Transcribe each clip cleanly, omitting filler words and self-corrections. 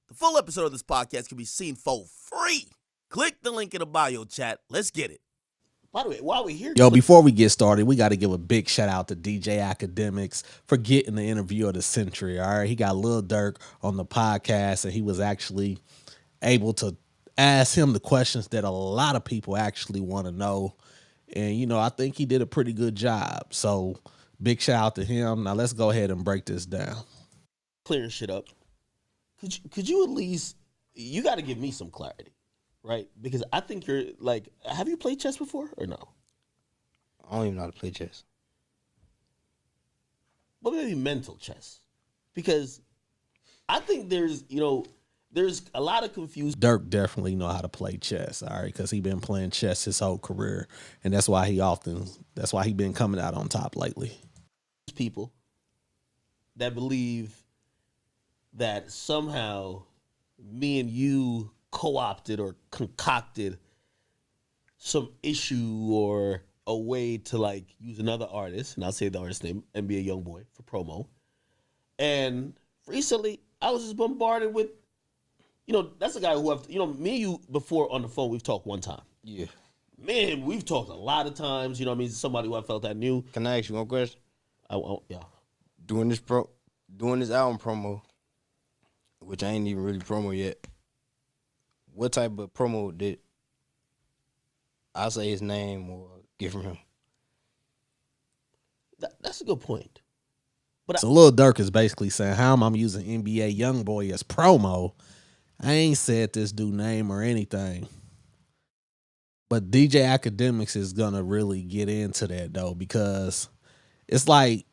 The full episode of this podcast can be seen for free. Click the link in the bio chat. Let's get it. By the way, while we're here, Yo, before we get started, we got to give a big shout out to DJ Akademiks for getting the interview of the century. All right, he got Lil Durk on the podcast, and he was actually able to ask him the questions that a lot of people actually want to know. And I think he did a pretty good job. So big shout out to him. Now let's go ahead and break this down. clearing shit up. Could you at least, you got to give me some clarity, right? Because I think you're like, have you played chess before or no? I don't even know how to play chess. But maybe mental chess, because I think there's a lot of confusion. Dirk definitely know how to play chess, all right, because he been playing chess his whole career, and that's why he been coming out on top lately. People that believe that somehow me and you co-opted or concocted some issue or a way to like use another artist, and I'll say the artist name, NBA Youngboy, for promo. And recently, I was just bombarded with, that's a guy who me and you before on the phone, we've talked one time. Yeah. Man, we've talked a lot of times, somebody who I felt I knew. Can I ask you one question? Yeah. Doing this album promo, which I ain't even really promo yet. What type of promo did I say his name or get from him? That's a good point. But So Lil Durk is basically saying, how am I using NBA Youngboy as promo? I ain't said this dude name or anything. But DJ Akademiks is going to really get into that, though, because it's like,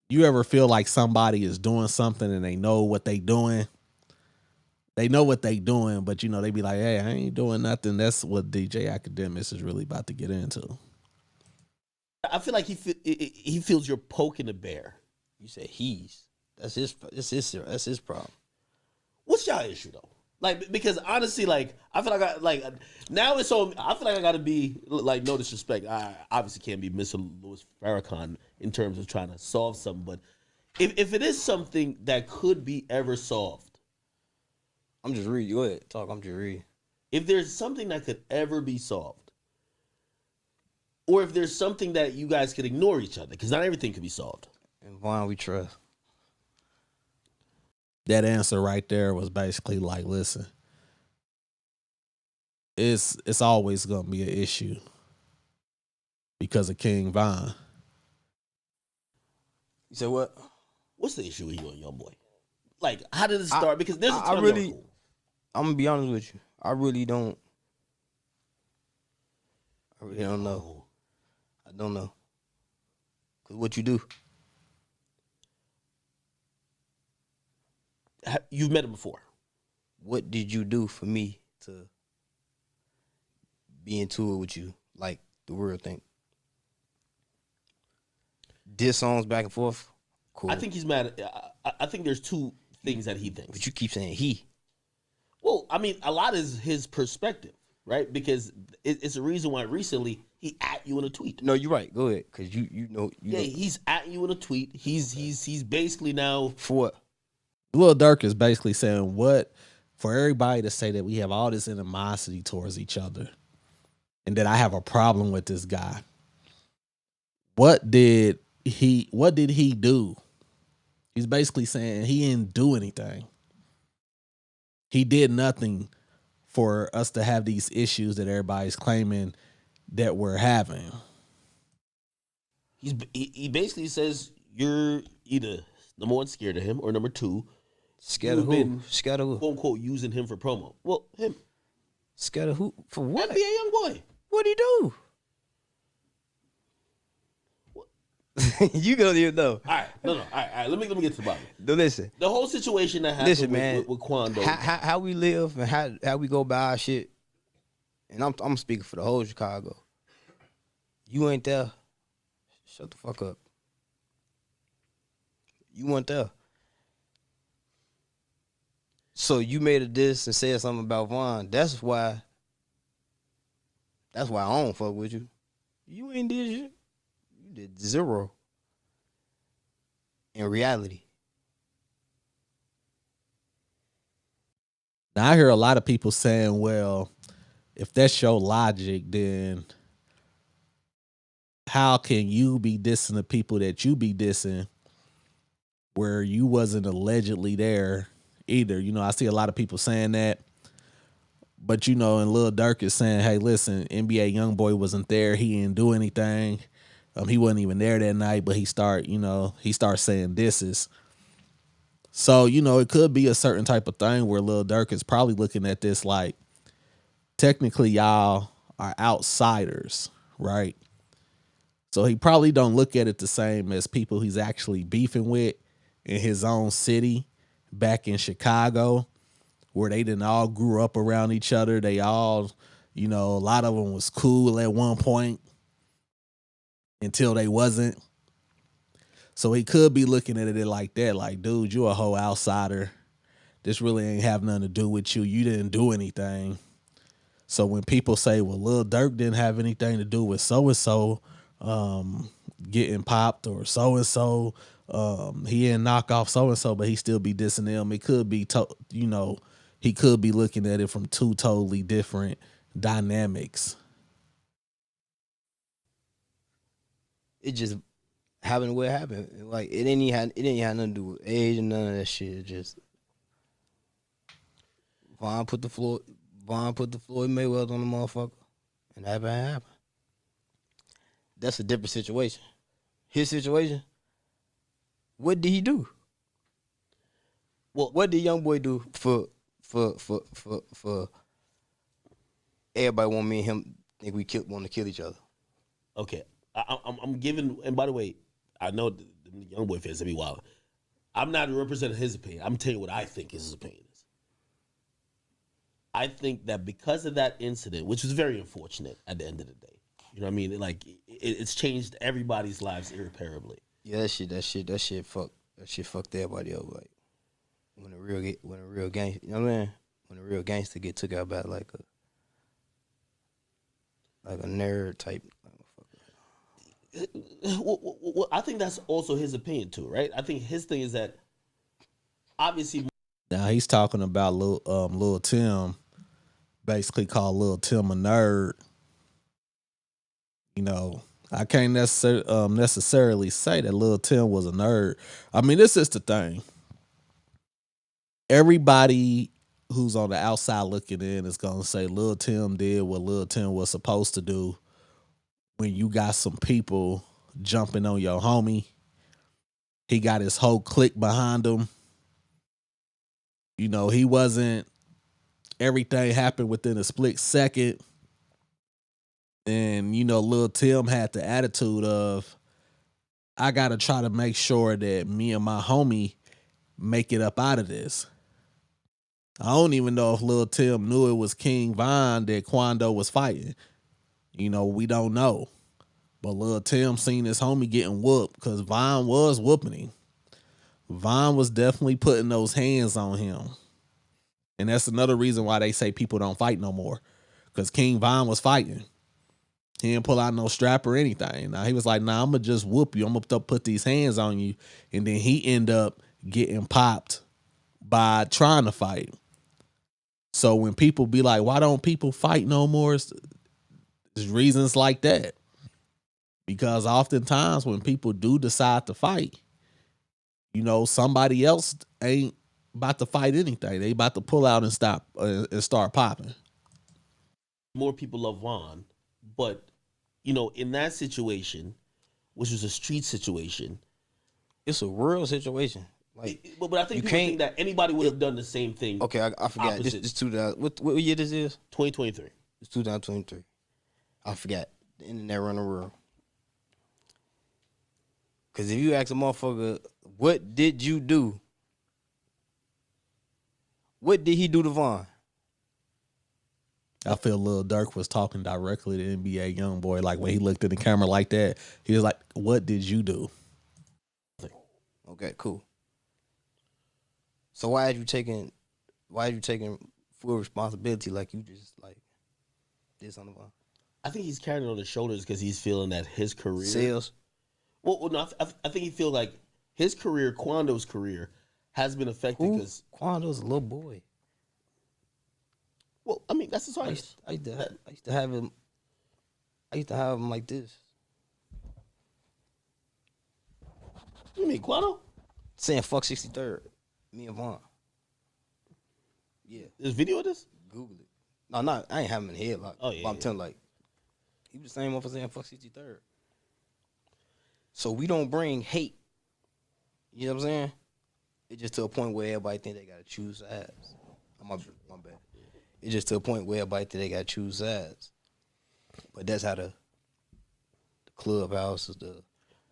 you ever feel like somebody is doing something and they know what they doing? They know what they doing, but, they be like, hey, I ain't doing nothing. That's what DJ Akademiks is really about to get into. I feel like he feels you're poking the bear. You said he's. That's his problem. What's y'all issue though? Like, because honestly, like, I feel like now it's so. I feel like I gotta be like, no disrespect. I obviously can't be Mr. Louis Farrakhan in terms of trying to solve something, but if it is something that could be ever solved, I'm just reading. Go ahead, talk. I'm just reading. if there's something that could ever be solved, or if there's something that you guys could ignore each other, because not everything can be solved. And Vaughn, we trust. That answer right there was basically like, listen, it's always going to be an issue because of King Von. You said what? What's the issue with you and Youngboy? Like, how did it start? Because there's a ton I'm gonna be honest with you. I really don't know. I don't know. Cause what you do? You've met him before. What did you do for me to be into it with you? Like the real thing. Diss songs back and forth. Cool. I think he's mad. I think there's two things that he thinks. But you keep saying he. Well, I mean, a lot is his perspective, right? Because it's a reason why recently he at you in a tweet. No, you're right. Go ahead, cause you know. He's at you in a tweet. He's basically now For what? Lil Durk is basically saying, what, for everybody to say that we have all this animosity towards each other and that I have a problem with this guy, what did he do? He's basically saying he didn't do anything. He did nothing for us to have these issues that everybody's claiming that we're having. he basically says you're either number one scared of him or number two Scared of you've who? been, Scared of who? quote unquote using him for promo. Well, him. Scared of who? For what? NBA Youngboy. What'd he do? You don't even know. All right, no. All right. Let me get to the bottom. No, listen. The whole situation that happened with Quando. How we live and how we go by our shit. And I'm speaking for the whole Chicago. You ain't there. Shut the fuck up. You weren't there. So you made a diss and said something about Vaughn. That's why I don't fuck with you. You ain't did shit. You did zero. In reality. Now I hear a lot of people saying, well, if that's your logic, then how can you be dissing the people that you be dissing where you wasn't allegedly there either? You know, I see a lot of people saying that. But you know, and Lil Durk is saying, hey, listen, NBA Youngboy wasn't there. He didn't do anything. He wasn't even there that night, but he started saying disses. So, you know, it could be a certain type of thing where Lil Durk is probably looking at this like, technically y'all are outsiders, right? So he probably don't look at it the same as people he's actually beefing with in his own city back in Chicago, where they didn't all grew up around each other. They all, you know, a lot of them was cool at one point until they wasn't. So he could be looking at it like that, like, dude, you a whole outsider. This really ain't have nothing to do with you. You didn't do anything. So when people say, well, Lil Durk didn't have anything to do with so-and-so getting popped, or so-and-so, he didn't knock off so-and-so, but he still be dissing them, it could be, he could be looking at it from two totally different dynamics. It just happened the way it happened. Like it didn't have nothing to do with age and none of that shit. It just Vaughn put the Floyd Mayweather on the motherfucker, and happened. That's a different situation. His situation. What did he do? Well, what did Youngboy do for everybody want me and him think want to kill each other? Okay, I'm giving, and by the way, I know the Youngboy fans to be wild. I'm not representing his opinion. I'm telling you what I think his opinion is. I think that because of that incident, which was very unfortunate at the end of the day, you know what I mean? Like it's changed everybody's lives irreparably. Yeah, that shit fucked everybody up. Like when a real gangster, you know what I mean? When a real gangster get took out by like a nerd type. Well, I think that's also his opinion too, right? I think his thing is that obviously. Now he's talking about Lil Tim, basically called Lil Tim a nerd. You know, I can't necessarily say that Lil Tim was a nerd. I mean, this is the thing. Everybody who's on the outside looking in is gonna say Lil Tim did what Lil Tim was supposed to do when you got some people jumping on your homie. He got his whole clique behind him. You know, he wasn't, everything happened within a split second. And, you know, Lil Tim had the attitude of, I got to try to make sure that me and my homie make it up out of this. I don't even know if Lil Tim knew it was King Von that Quando was fighting. You know, we don't know. But Lil Tim seen his homie getting whooped because Von was whooping him. Von was definitely putting those hands on him. And that's another reason why they say people don't fight no more. Because King Von was fighting. He didn't pull out no strap or anything. Now he was like, nah, I'm going to just whoop you. I'm going to put these hands on you. And then he end up getting popped by trying to fight. So when people be like, why don't people fight no more? There's reasons like that. Because oftentimes when people do decide to fight, you know, somebody else ain't about to fight anything. They about to pull out and stop and start popping. More people love Vaughn, but you know, in that situation, which was a street situation, it's a real situation. Like, but I think people think that anybody would have done the same thing. Okay, I forgot. This 2000. What year this is? 2023. It's 2023. I forgot. The internet run the world. Because if you ask a motherfucker, what did you do? What did he do to Vaughn? I feel Lil Durk was talking directly to NBA Youngboy. Like when he looked at the camera like that, he was like, what did you do? Okay, cool. So why are you taking full responsibility like you just like this on the Vaughn? I think he's carrying it on his shoulders because he's feeling that his career sales. Well, no, I think he feels like his career, Quando's career, has been affected because Quando's a little boy. Well, I mean, that's his I artist. used to have him. I used to have him like this, You mean Quano? saying "fuck 63rd." Me and Vaughn. Yeah, There's video of this? Google it. No, not I ain't having him in the head like. Oh, yeah, But I'm yeah. telling like, he was the same motherfucker saying "fuck 63rd." So we don't bring hate. You know what I'm saying? It's just to a point where everybody think they gotta choose sides. My bad. It's just to a point where everybody think they gotta choose sides. But that's how the clubhouse is the.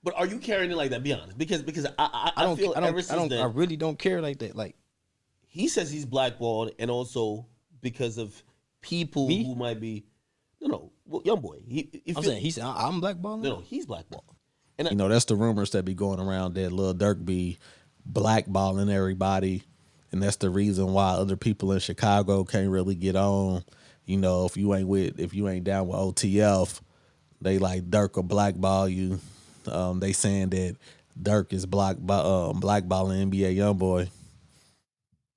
But are you carrying it like that? Be honest, because I feel ever since then I really don't care like that. Like he says he's blackballed, and also because of people Me? who might be well, Youngboy. I'm saying, he said I'm blackballing. no, he's blackballed, and You know, that's the rumors that be going around that Lil Durk be blackballing everybody, and that's the reason why other people in Chicago can't really get on. You know, if you ain't down with OTF, they like Durk will blackball you. They saying that Durk is blackballing NBA YoungBoy.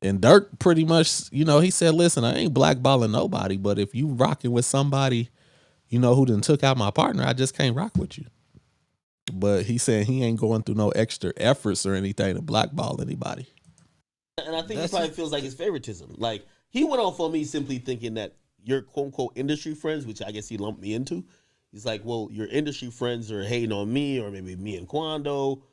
And Durk pretty much, he said, listen, I ain't blackballing nobody, but if you rocking with somebody, who done took out my partner, I just can't rock with you. But he said he ain't going through no extra efforts or anything to blackball anybody. I think he probably feels like it's favoritism. Like he went off on me simply thinking that your quote unquote industry friends, which I guess he lumped me into. He's like, well, your industry friends are hating on me, or maybe me and Quando.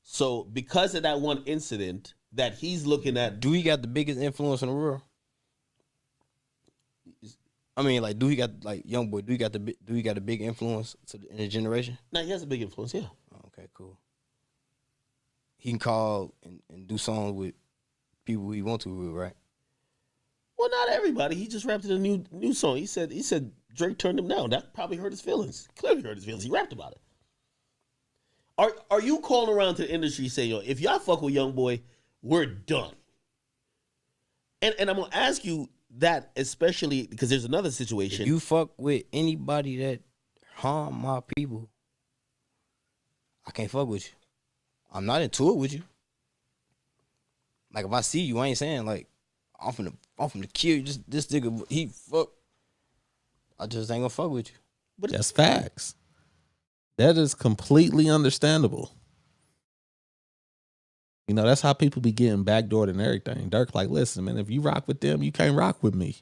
So because of that one incident that he's looking at, Do he got the biggest influence in the world? I mean, like, do he got like YoungBoy? Do he got a big influence in his generation? now he has a big influence, yeah. Oh, okay, cool. He can call and do songs with people he want to with, right? Well, not everybody. He just rapped in a new song. He said Drake turned him down. That probably hurt his feelings. Clearly hurt his feelings. He rapped about it. Are you calling around to the industry saying, yo, if y'all fuck with YoungBoy, we're done? And I'm gonna ask you that especially because there's another situation. If you fuck with anybody that harm my people, I can't fuck with you. I'm not into it with you. Like if I see you, I ain't saying like I'm finna kill you. This nigga, he fuck. I just ain't gonna fuck with you. But That's facts. That is completely understandable. That's how people be getting backdoored and everything. Dirk like, listen, man, if you rock with them, you can't rock with me.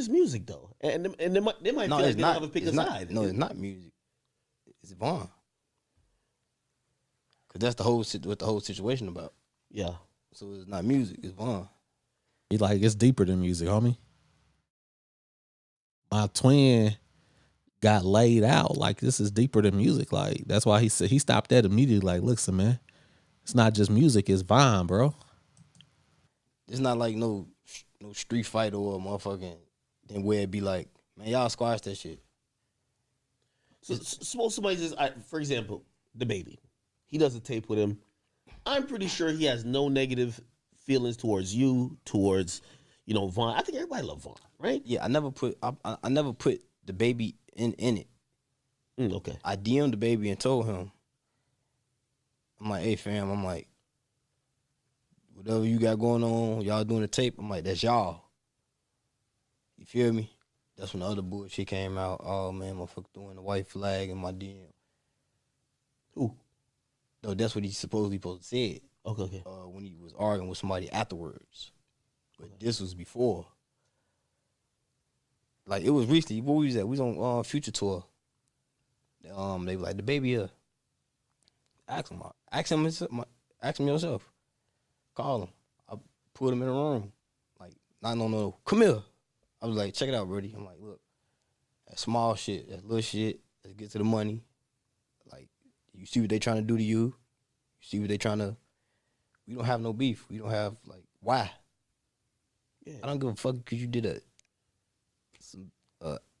it's music though, and they might feel like they don't have a pick a side. No, it's not music. It's Vaughn. Cause that's what the whole situation about. Yeah. So it's not music. It's Vaughn. He like, it's deeper than music, homie. My twin got laid out. Like, this is deeper than music. Like, that's why he said he stopped that immediately. Like, listen, man, it's not just music, it's Vine, bro. It's not like no street fight or a motherfucking then where it be like, man, y'all squash that shit. So suppose somebody says, for example, the baby, he does a tape with him. I'm pretty sure he has no negative feelings towards you, towards Vaughn. I think everybody loves Vaughn, right? Yeah, I never put the baby in it. Okay. I DM'd the baby and told him, I'm like, hey fam, I'm like, whatever you got going on, y'all doing the tape, I'm like, that's y'all. You feel me? That's when the other bullshit came out. Oh man, motherfucker throwing the white flag in my DM. Who? No, that's what he supposed to said. Okay. When he was arguing with somebody afterwards. But this was before. Like it was recently. Where we was at? We was on Future Tour. They were like, the baby here. Ask him yourself. Call him. I put him in a room. Like, no. Come here. I was like, check it out, Brody. I'm like, look, that small shit, that little shit, let's get to the money. Like, you see what they trying to do to you. You see what they trying to. We don't have no beef. We don't have, like, why? Yeah. I don't give a fuck because you did some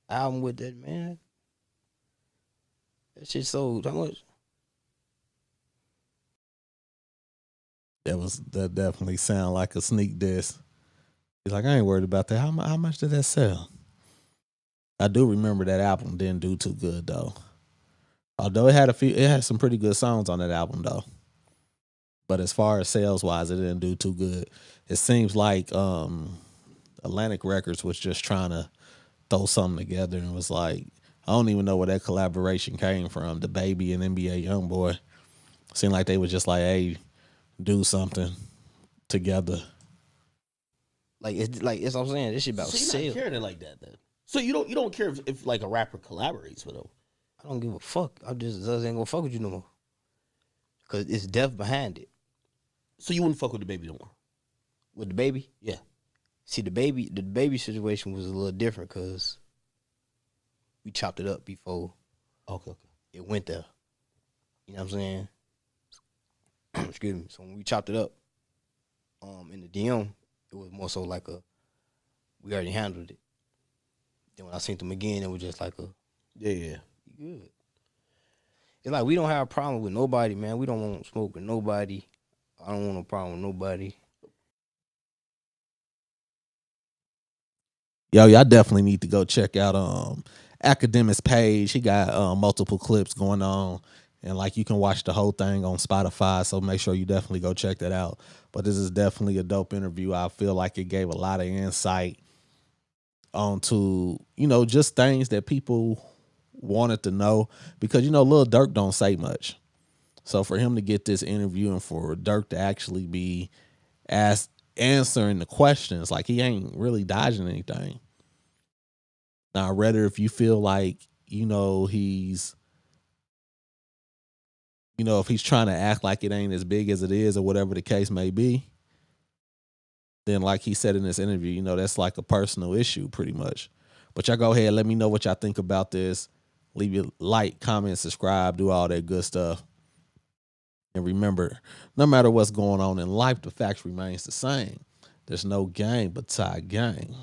album with that, man. That shit sold. How much? That definitely sound like a sneak diss. He's like, I ain't worried about that. How much did that sell? I do remember that album didn't do too good though. Although it had some pretty good songs on that album though. But as far as sales wise, it didn't do too good. It seems like Atlantic Records was just trying to throw something together and was like, I don't even know where that collaboration came from. The Baby and NBA Youngboy seemed like they was just like, hey, do something together. Like it's what I'm saying. This shit about So you're not sales. caring it like that then. So you don't care if like a rapper collaborates with him. I don't give a fuck. I just ain't gonna fuck with you no more. Cause it's death behind it. So you wouldn't fuck with the Baby no more. With the Baby, Yeah. see the baby situation was a little different because we chopped it up before Okay. it went there. You know what I'm saying? Excuse me. So when we chopped it up, in the DM, it was more so like we already handled it. Then when I seen them again, it was just like Yeah. you good. It's like we don't have a problem with nobody, man. We don't want smoke with nobody. I don't want no problem with nobody. Yo, y'all definitely need to go check out Akademiks page. He got multiple clips going on. And like you can watch the whole thing on Spotify. So make sure you definitely go check that out. But this is definitely a dope interview. I feel like it gave a lot of insight onto, just things that people wanted to know. Because, Lil Durk don't say much. So for him to get this interview and for Durk to actually be answering the questions, like he ain't really dodging anything. Now, rather if you feel like, he's, if he's trying to act like it ain't as big as it is or whatever the case may be, then like he said in this interview, that's like a personal issue pretty much. But y'all go ahead, let me know what y'all think about this. Leave your like, comment, subscribe, do all that good stuff. And remember, no matter what's going on in life, the facts remains the same. There's no game but tie game.